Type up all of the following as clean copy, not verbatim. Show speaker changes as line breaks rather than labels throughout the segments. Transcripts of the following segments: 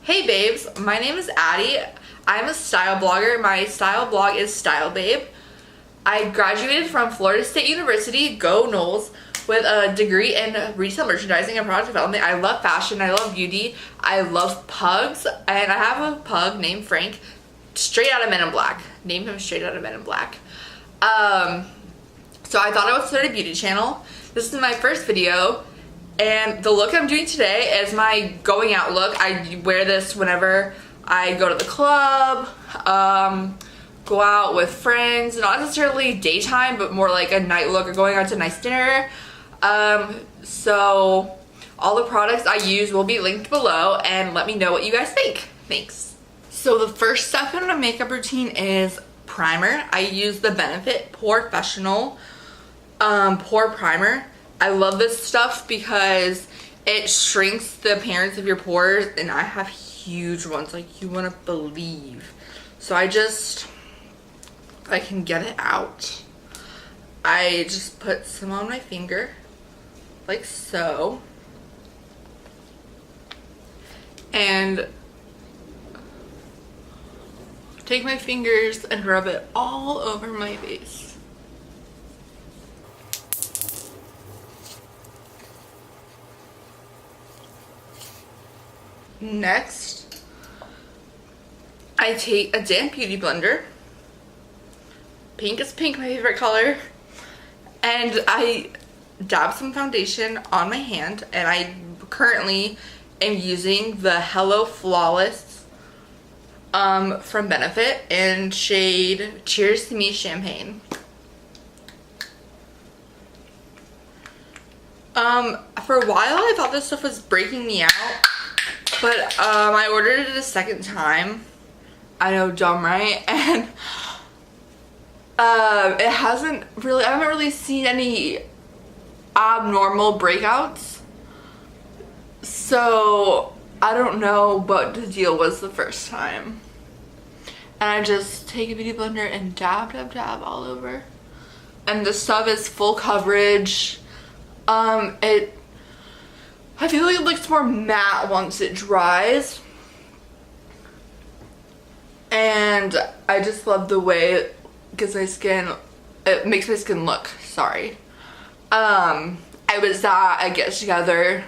Hey babes, my name is Addie. I'm a style blogger. My style blog is Style Babe. I graduated from Florida State University, go Knowles, with a degree in retail merchandising and product development. I love fashion, I love beauty, I love pugs, and I have a pug named Frank, straight out of Men in Black. Named him straight out of Men in Black. So I thought I would start a beauty channel. This is my first video. And the look I'm doing today is my going out look. I wear this whenever I go to the club, go out with friends, not necessarily daytime, but more like a night look or going out to a nice dinner. So all the products I use will be linked below, and let me know what you guys think. Thanks. So the first step in my makeup routine is primer. I use the Benefit Professional Pore Primer. I love this stuff because it shrinks the appearance of your pores, and I have huge ones like you wouldn't believe. So I can get it out. I just put some on my finger like so, and take my fingers and rub it all over my face. Next, I take a damp beauty blender. Pink is pink, my favorite color. And I dab some foundation on my hand, and I currently am using the Hello Flawless from Benefit in shade Cheers to Me Champagne. For a while I thought this stuff was breaking me out, but I ordered it a second time. I know, dumb, right? And I haven't really seen any abnormal breakouts. So I don't know what the deal was the first time. And I just take a beauty blender and dab all over. And the stuff is full coverage. I feel like it looks more matte once it dries. And I just love the way it gives my skin, it makes my skin look, sorry. I was at a get together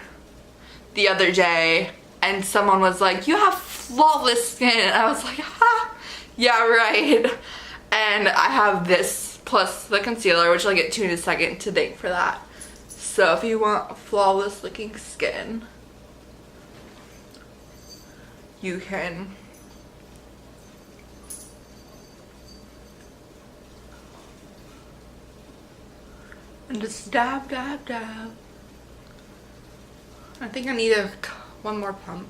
the other day, and someone was like, "You have flawless skin." And I was like, ha, yeah, right. And I have this plus the concealer, which I'll get to in a second, to thank for that. So if you want flawless looking skin, you can and just dab. I think I need one more pump.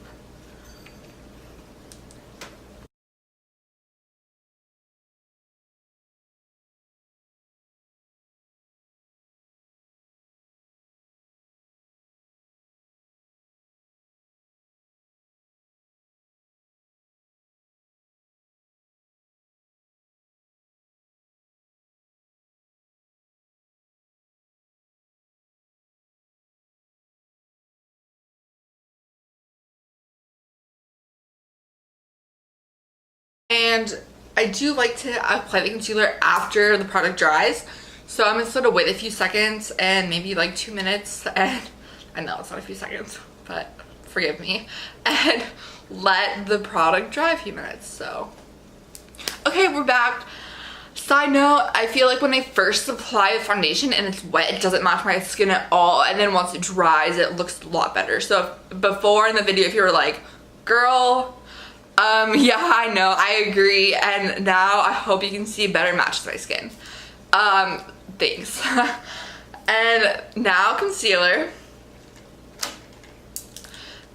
And I do like to apply the concealer after the product dries. So I'm gonna sort of wait a few seconds, and maybe like 2 minutes, and I know it's not a few seconds, but forgive me, and let the product dry a few minutes. So okay, we're back. Side note, I feel like when I first apply the foundation and it's wet, it doesn't match my skin at all, and then once it dries it looks a lot better. So before in the video, if you were like, girl, yeah, I know, I agree, and now I hope you can see better matches my skin. Thanks. And now concealer.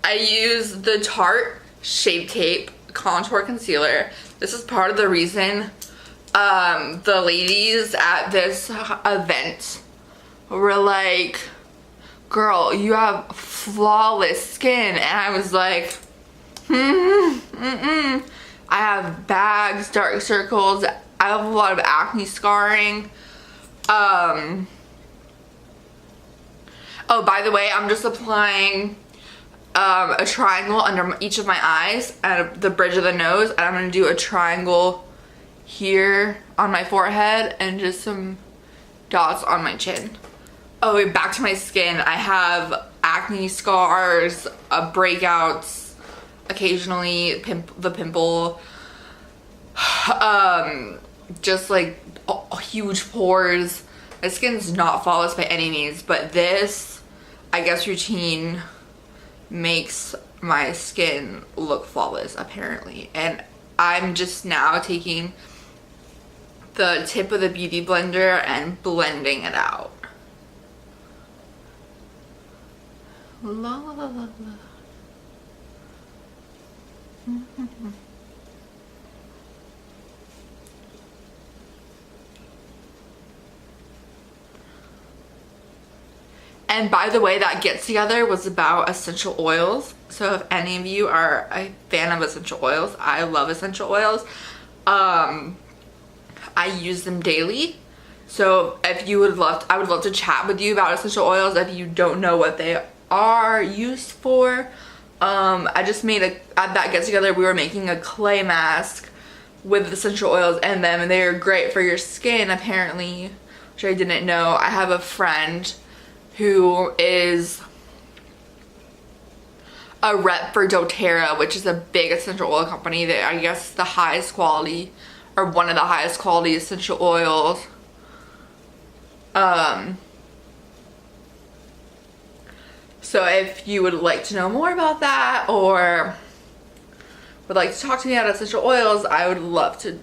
I use the Tarte Shape Tape Contour Concealer. This is part of the reason the ladies at this event were like, "Girl, you have flawless skin," and I was like, I have bags, dark circles, I have a lot of acne scarring. Oh, by the way, I'm just applying a triangle under each of my eyes and the bridge of the nose, and I'm gonna do a triangle here on my forehead and just some dots on my chin. Oh, wait, back to my skin. I have acne scars, breakouts, occasionally the pimple, just like huge pores. My skin's not flawless by any means, but this, I guess, routine makes my skin look flawless apparently. And I'm just now taking the tip of the beauty blender and blending it out. La la la la la. And by the way, that get together was about essential oils. So if any of you are a fan of essential oils, I love essential oils. I use them daily. So if you would love, I would love to chat with you about essential oils if you don't know what they are used for. I just made at that get together, we were making a clay mask with essential oils in them, and they're great for your skin apparently, which I didn't know. I have a friend who is a rep for doTERRA, which is a big essential oil company that I guess the highest quality, or one of the highest quality essential oils. So if you would like to know more about that, or would like to talk to me about essential oils, I would love to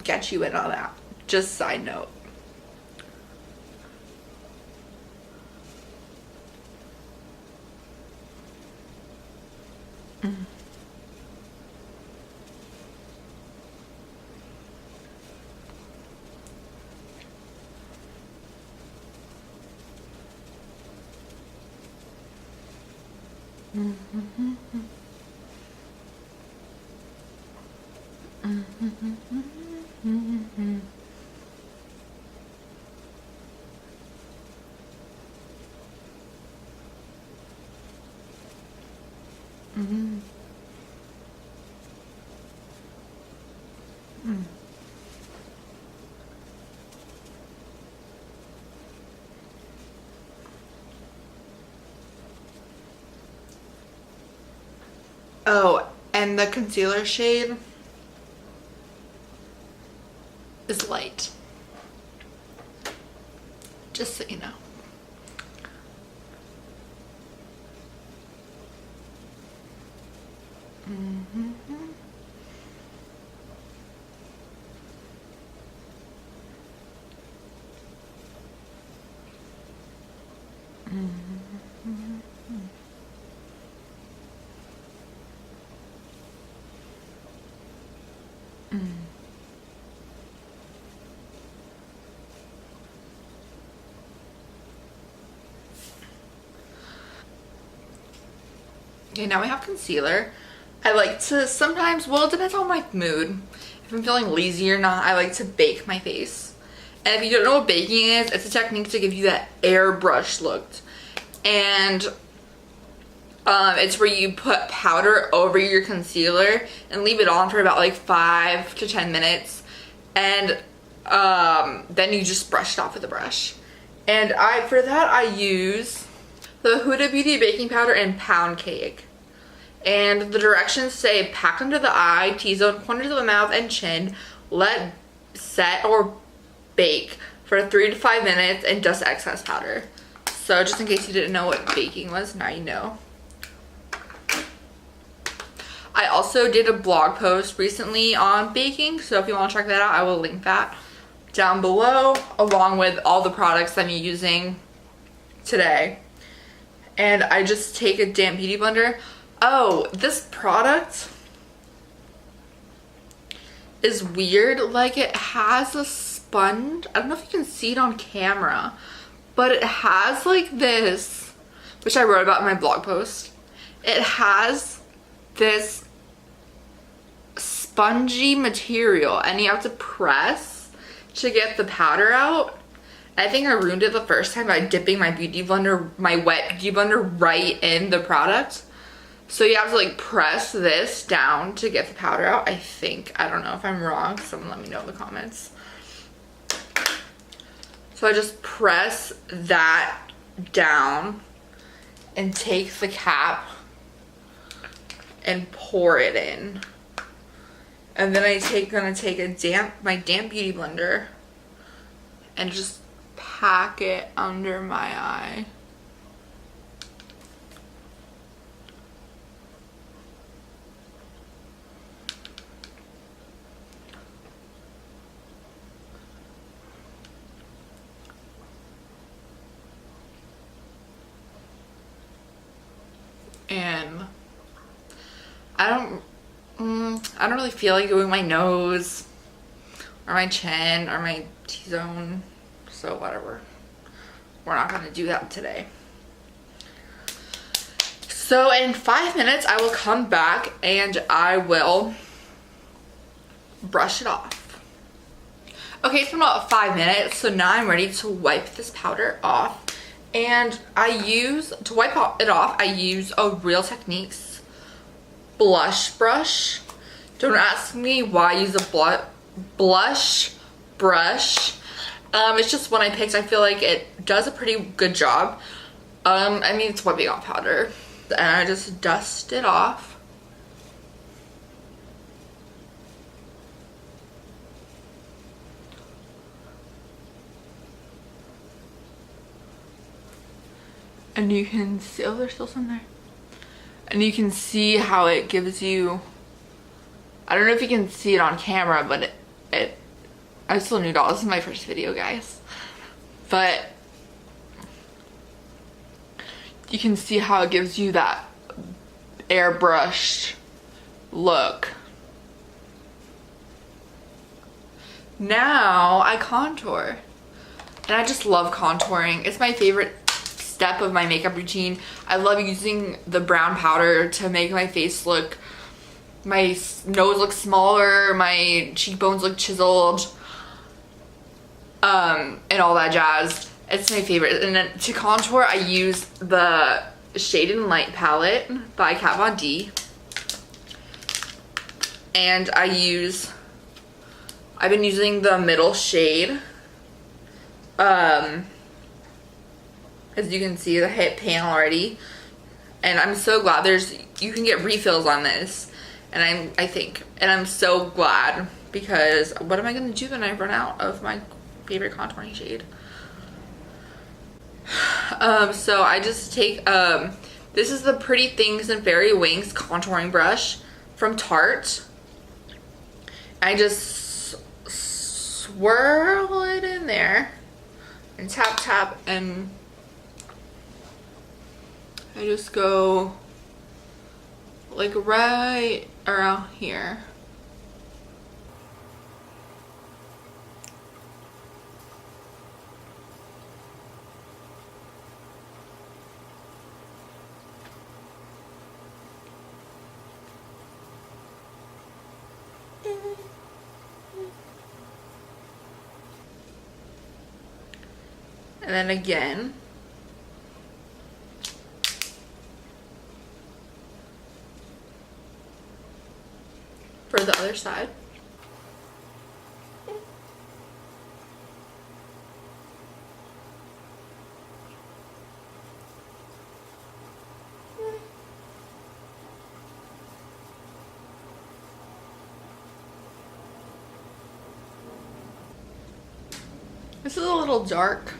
get you in on that. Just side note. Oh, and the concealer shade is light. Just so you know. Okay, now I have concealer. I like to sometimes, well, it depends on my mood. If I'm feeling lazy or not, I like to bake my face. And if you don't know what baking is, it's a technique to give you that airbrush look. And it's where you put powder over your concealer and leave it on for about like 5 to 10 minutes. And then you just brush it off with a brush. And for that I use the Huda Beauty baking powder and pound cake. And the directions say pack under the eye, T-zone, corners of the mouth and chin, let set or bake for 3 to 5 minutes and dust excess powder. So just in case you didn't know what baking was, now you know. I also did a blog post recently on baking, so if you want to check that out, I will link that down below along with all the products I'm using today. And I just take a damp beauty blender. Oh, this product is weird. Like, it has a sponge. I don't know if you can see it on camera, but it has like this, which I wrote about in my blog post. It has this spongy material and you have to press to get the powder out. I think I ruined it the first time by dipping my beauty blender, my wet beauty blender, right in the product. So you have to like press this down to get the powder out, I think. I don't know if I'm wrong. Someone let me know in the comments. So I just press that down and take the cap and pour it in. And then gonna take my damp beauty blender and just pack it under my eye. And I don't really feel like doing my nose or my chin or my T-zone, so whatever. We're not gonna do that today. So in 5 minutes, I will come back and I will brush it off. Okay, it's been about 5 minutes, so now I'm ready to wipe this powder off. And to wipe it off, I use a Real Techniques blush brush. Don't ask me why I use a blush brush. It's just one I picked. I feel like it does a pretty good job. I mean, it's wiping off powder. And I just dust it off. And you can see, oh, there's still some there. And you can see how it gives you, I don't know if you can see it on camera, but I'm still new doll. This is my first video, guys. But you can see how it gives you that airbrushed look. Now I contour. And I just love contouring. It's my favorite step of my makeup routine. I love using the brown powder to make my face look, my nose look smaller, my cheekbones look chiseled, and all that jazz. It's my favorite. And then to contour, I use the Shade and Light palette by Kat Von D. And I've been using the middle shade. As you can see, the hit pan already. And I'm so glad you can get refills on this. And I'm so glad, because what am I gonna do when I run out of my favorite contouring shade? So I just take, this is the Pretty Things and Fairy Wings contouring brush from Tarte. I just swirl it in there and tap, tap, and I just go like right around here. And then again. For the other side. This is a little dark.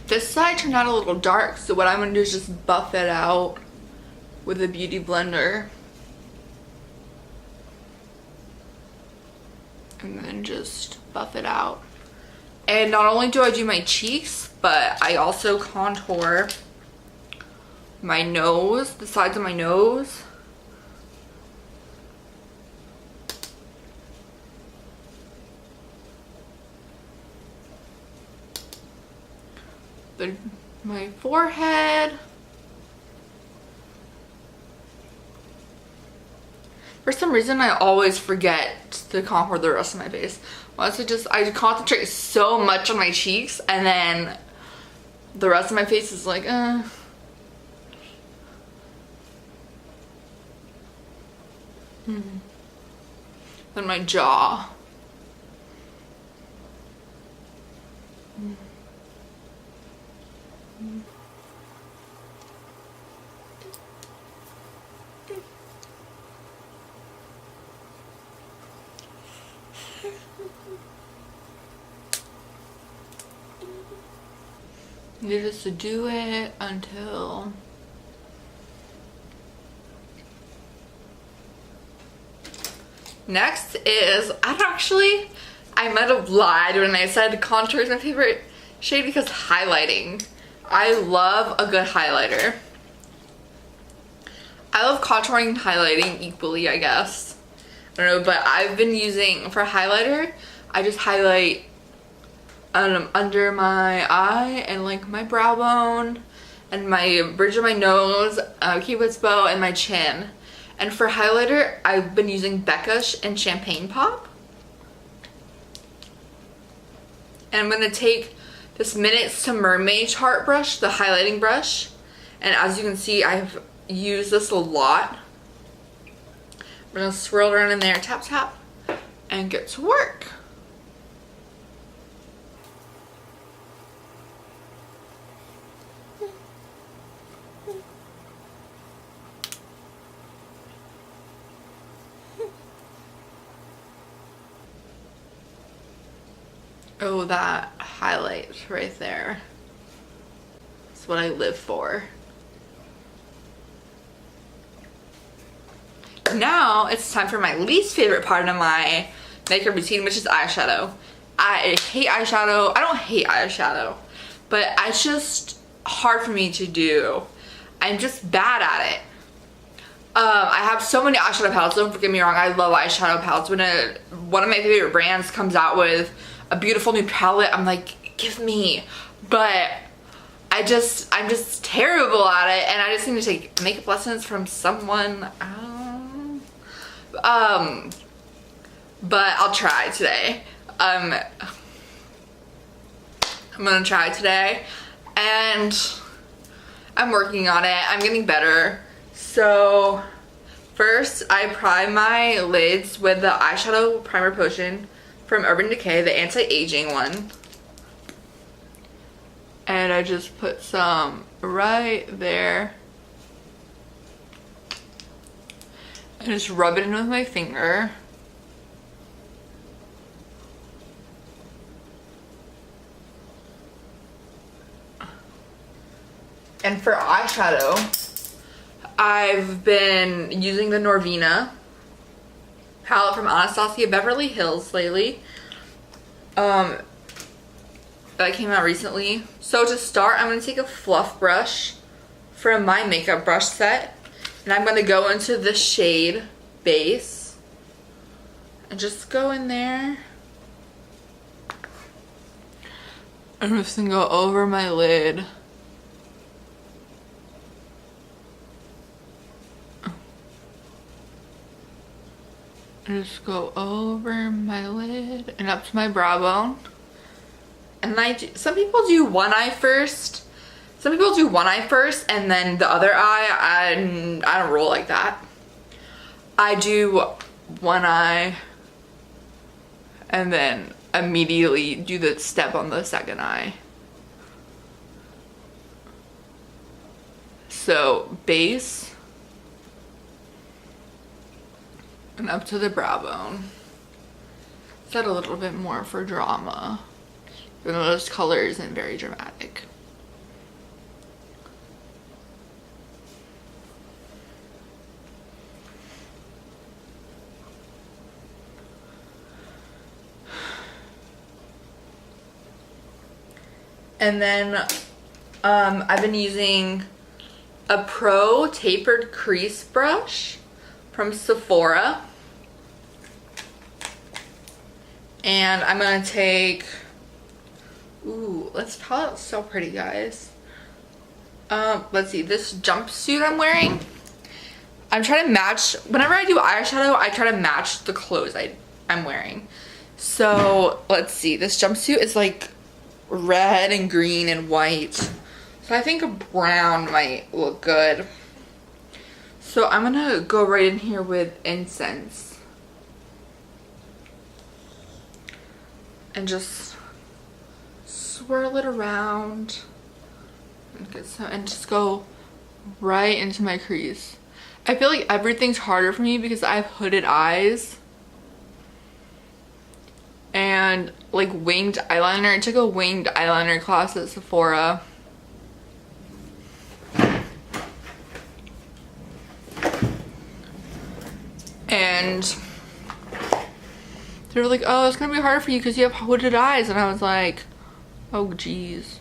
This side turned out a little dark, so what I'm going to do is just buff it out with a beauty blender. And then just buff it out. And not only do I do my cheeks, but I also contour my nose, the sides of my nose. My forehead. For some reason, I always forget to contour the rest of my face. Once I concentrate so much on my cheeks, and then the rest of my face is like, Then my jaw. You just do it until next is, I might have lied when I said contour is my favorite shade because highlighting. I love a good highlighter. I love contouring and highlighting equally, I guess. I don't know, but I've been using, for highlighter, I just highlight under my eye and like my brow bone and my bridge of my nose, cupid's bow, and my chin. And for highlighter, I've been using Becca and Champagne Pop. And I'm gonna take this Minutes to Mermaid Chart brush, the highlighting brush. And as you can see, I've used this a lot. I'm gonna swirl around in there, tap, tap, and get to work. Oh, that highlight right there. That's what I live for. Now it's time for my least favorite part of my makeup routine, which is eyeshadow. I hate eyeshadow. I don't hate eyeshadow, but it's just hard for me to do. I'm just bad at it. I have so many eyeshadow palettes. Don't get me wrong, I love eyeshadow palettes. When one of my favorite brands comes out with a beautiful new palette, I'm like, give me. But I'm just terrible at it, and I just need to take makeup lessons from someone. But I'll try today. I'm gonna try today, and I'm working on it. I'm getting better. So first, I prime my lids with the eyeshadow primer potion from Urban Decay, the anti-aging one. And I just put some right there. I just rub it in with my finger. And for eyeshadow, I've been using the Norvina palette from Anastasia Beverly Hills lately. That came out recently. So to start, I'm going to take a fluff brush from my makeup brush set, and I'm going to go into the shade Base and just go in there. I'm just going to go over my lid. Just go over my lid and up to my brow bone. And some people do one eye first. Some people do one eye first and then the other eye. I don't roll like that. I do one eye and then immediately do the step on the second eye. So base and up to the brow bone. Set a little bit more for drama. Even though this color isn't very dramatic. And then I've been using a Pro Tapered Crease Brush from Sephora. And I'm gonna take, ooh, this palette's so pretty, guys. Let's see, this jumpsuit I'm wearing, I'm trying to match, whenever I do eyeshadow, I try to match the clothes I'm wearing. So let's see, this jumpsuit is like red and green and white. So I think a brown might look good. So I'm gonna go right in here with incense. And just swirl it around. And just go right into my crease. I feel like everything's harder for me because I have hooded eyes. And like winged eyeliner. I took a winged eyeliner class at Sephora. And they were like, oh, it's gonna be harder for you because you have hooded eyes. And I was like, oh geez.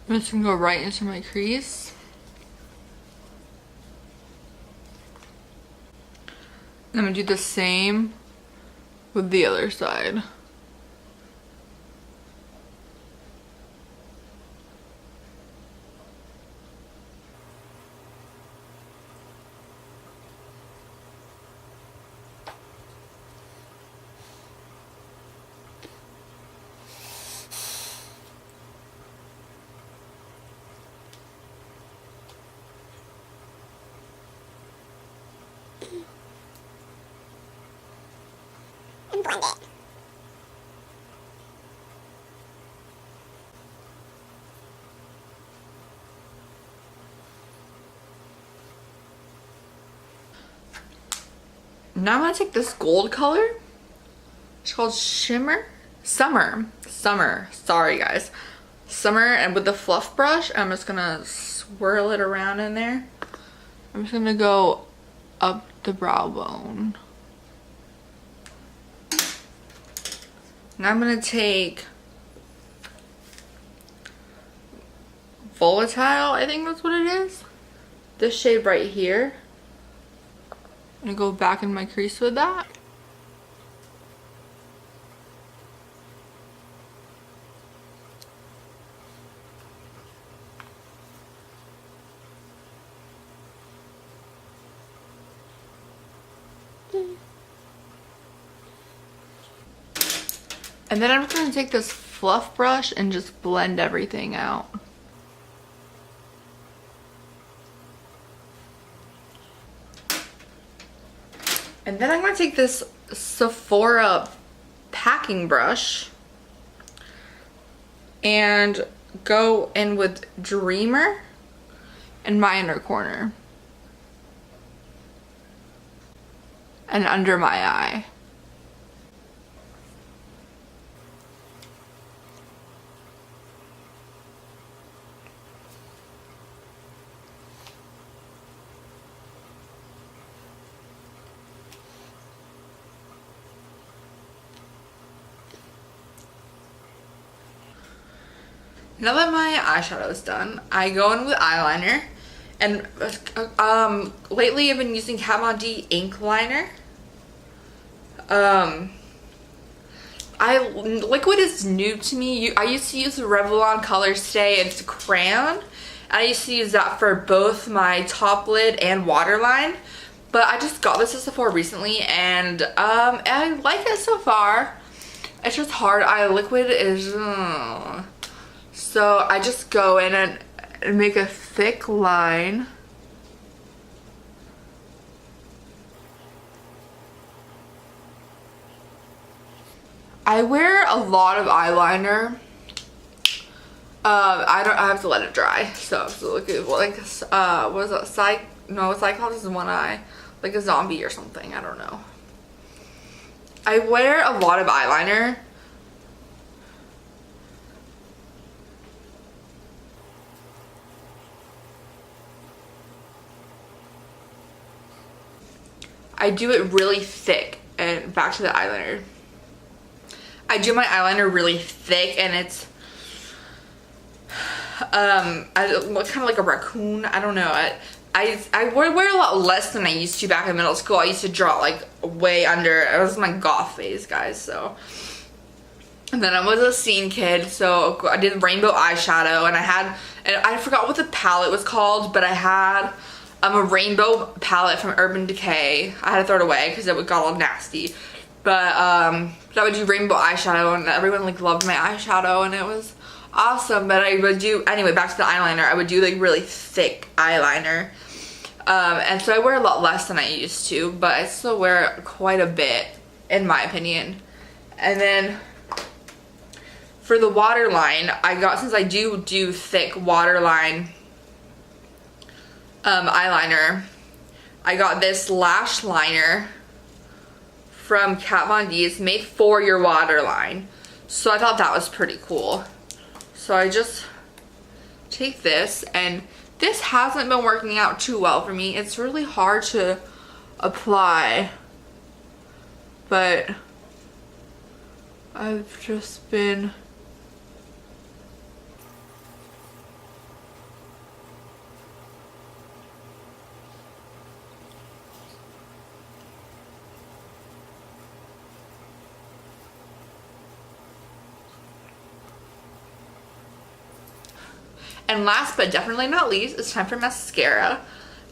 I'm just gonna go right into my crease. And I'm gonna do the same with the other side.
And blend it.
Now I'm gonna take this gold color. It's called Summer. Sorry guys. Summer, and with the fluff brush, I'm just gonna swirl it around in there. I'm just gonna go up the brow bone. Now I'm gonna take Volatile, I think that's what it is. This shade right here. I'm gonna go back in my crease with that. And then I'm just gonna take this fluff brush and just blend everything out. And then I'm gonna take this Sephora packing brush and go in with Dreamer in my inner corner and under my eye. Now that my eyeshadow is done, I go in with eyeliner, and lately I've been using Kat Von D ink liner. Liquid is new to me. I used to use the Revlon Color Stay, and it's a crayon. I used to use that for both my top lid and waterline, but I just got this at Sephora recently, and I like it so far. It's just hard. Liquid is. So I just go in and make a thick line. I wear a lot of eyeliner. I have to let it dry. So look at like what is that? Cyclops is one eye, like a zombie or something. I don't know. I wear a lot of eyeliner. I do it really thick, and back to the eyeliner. I do my eyeliner really thick, and it's I look kind of like a raccoon. I don't know. I wear a lot less than I used to back in middle school. I used to draw like way under. It was my goth phase, guys. So, and then I was a scene kid, so I did rainbow eyeshadow, and I forgot what the palette was called, but I had a rainbow palette from Urban Decay. I had to throw it away because it got all nasty. But I would do rainbow eyeshadow, and everyone like loved my eyeshadow, and it was awesome. But I would do, anyway, back to the eyeliner, I would do like really thick eyeliner. And so I wear a lot less than I used to, but I still wear quite a bit, in my opinion. And then for the waterline, since I do thick waterline eyeliner, I got this lash liner from Kat Von D. It's made for your waterline. So I thought that was pretty cool. So I just take this, and this hasn't been working out too well for me. It's really hard to apply, but I've just been And last but definitely not least, it's time for mascara.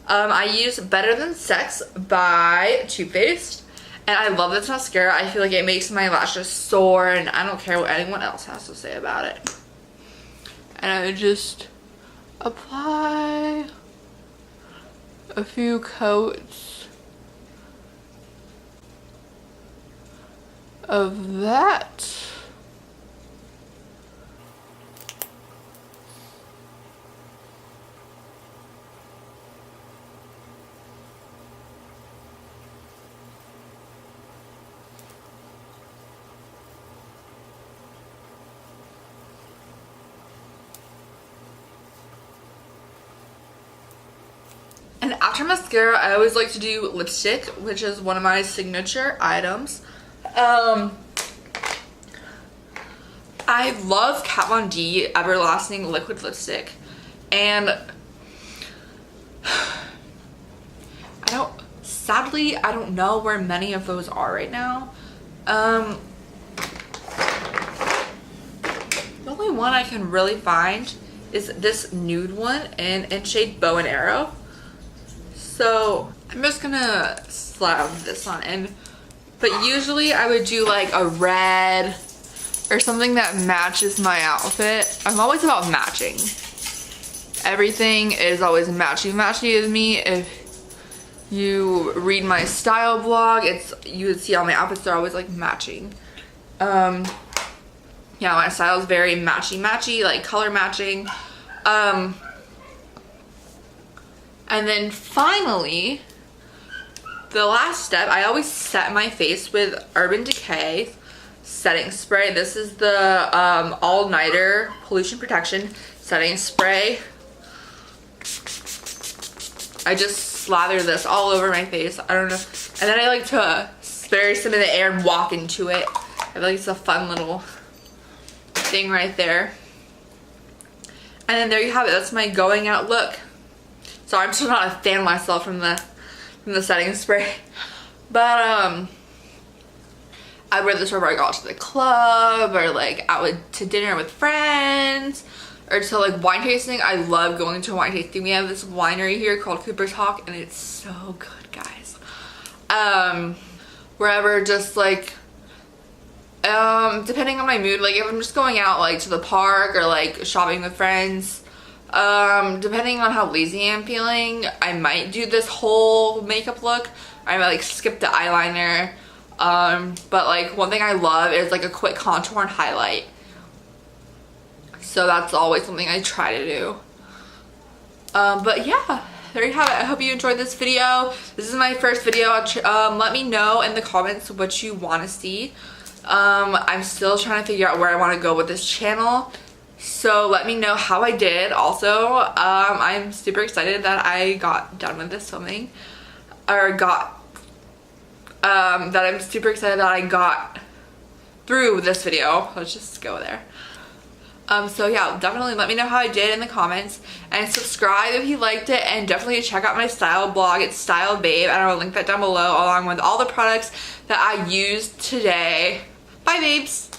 I use Better Than Sex by Too Faced, and I love this mascara. I feel like it makes my lashes soar, and I don't care what anyone else has to say about it. And I just apply a few coats of that. And after mascara, I always like to do lipstick, which is one of my signature items. I love Kat Von D Everlasting Liquid Lipstick, and sadly, I don't know where many of those are right now. The only one I can really find is this nude one in shade Bow and Arrow. So I'm just gonna slap this on in, but usually I would do like a red or something that matches my outfit. I'm always about matching. Everything is always matchy with me. If you read my style blog, you would see all my outfits are always like matching. Yeah, my style is very matchy, like color matching. And then finally, the last step, I always set my face with Urban Decay setting spray. This is the all-nighter pollution protection setting spray. I just slather this all over my face. I don't know. And then I like to spray some in the air and walk into it. I feel like it's a fun little thing right there. And then there you have it. That's my going out look. So I'm still not a fan of myself from the setting spray, but I wear this whenever I go out to the club, or like out to dinner with friends, or to like wine tasting. I love going to a wine tasting. We have this winery here called Cooper's Hawk, and it's so good, guys. Wherever, just like depending on my mood, like if I'm just going out like to the park or like shopping with friends, depending on how lazy I'm feeling, I might do this whole makeup look. I might like skip the eyeliner. But like one thing I love is like a quick contour and highlight. So that's always something I try to do. But yeah, there you have it. I hope you enjoyed this video. This is my first video. Let me know in the comments what you want to see. I'm still trying to figure out where I want to go with this channel. So let me know how I did. Also, I'm super excited that I got done with this filming. That I'm super excited that I got through this video. Let's just go there. So yeah, definitely let me know how I did in the comments, and subscribe if you liked it, and definitely check out my style blog. It's Style Babe, and I will link that down below along with all the products that I used today. Bye babes!